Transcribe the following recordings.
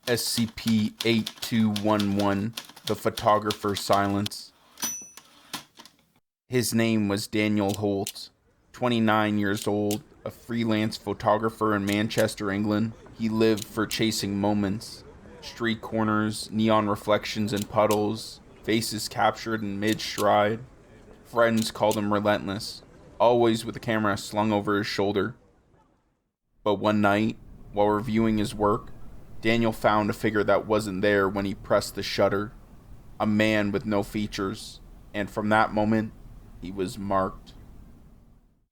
SCP-8211, the photographer's silence. His name was Daniel Holt, 29 years old, a freelance photographer in Manchester, England. He lived for chasing moments, street corners, neon reflections in puddles, faces captured in mid-stride. Friends called him relentless, always with a camera slung over his shoulder. But one night, while reviewing his work, Daniel found a figure that wasn't there when he pressed the shutter. A man with no features, and from that moment, he was marked.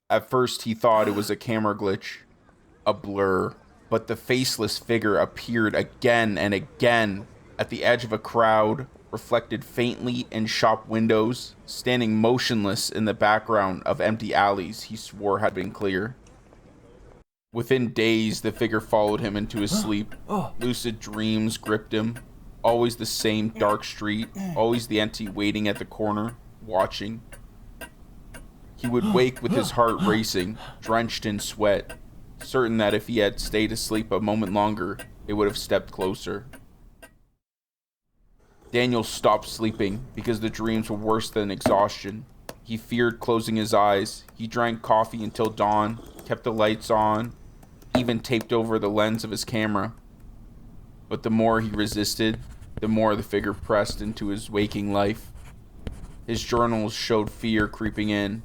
At first, he thought it was a camera glitch, a blur, but the faceless figure appeared again and again at the edge of a crowd, reflected faintly in shop windows, standing motionless in the background of empty alleys he swore had been clear. Within days, the figure followed him into his sleep. Lucid dreams gripped him. Always the same dark street, always the entity waiting at the corner, watching. He would wake with his heart racing, drenched in sweat, certain that if he had stayed asleep a moment longer, it would have stepped closer. Daniel stopped sleeping because the dreams were worse than exhaustion. He feared closing his eyes. He drank coffee until dawn, kept the lights on, even taped over the lens of his camera. But the more he resisted, the more the figure pressed into his waking life. His journals showed fear creeping in.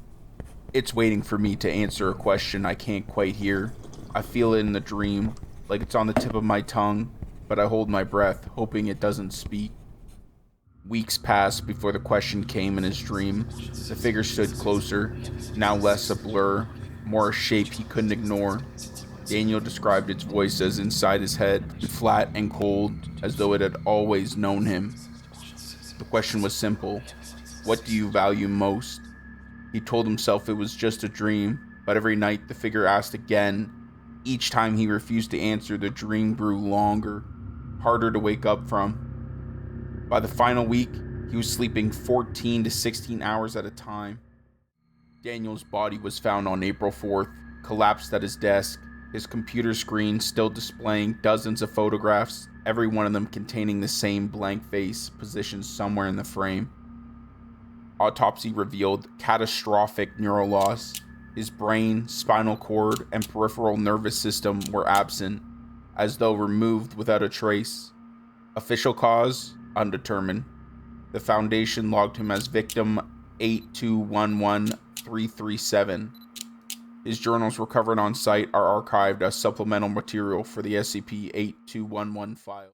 It's waiting for me to answer a question I can't quite hear. I feel it in the dream, like it's on the tip of my tongue, but I hold my breath, hoping it doesn't speak. Weeks passed before the question came in his dream. The figure stood closer, now less a blur, more a shape he couldn't ignore. Daniel described its voice as inside his head, flat and cold, as though it had always known him. The question was simple. What do you value most? He told himself it was just a dream, but every night the figure asked again. Each time he refused to answer, the dream grew longer, harder to wake up from. By the final week, he was sleeping 14 to 16 hours at a time. Daniel's body was found on April 4th, collapsed at his desk, his computer screen still displaying dozens of photographs, every one of them containing the same blank face positioned somewhere in the frame. Autopsy revealed catastrophic neural loss. His brain, spinal cord, and peripheral nervous system were absent, as though removed without a trace. Official cause? Undetermined. The Foundation logged him as victim 8211337. His journals recovered on site are archived as supplemental material for the SCP-8211 file.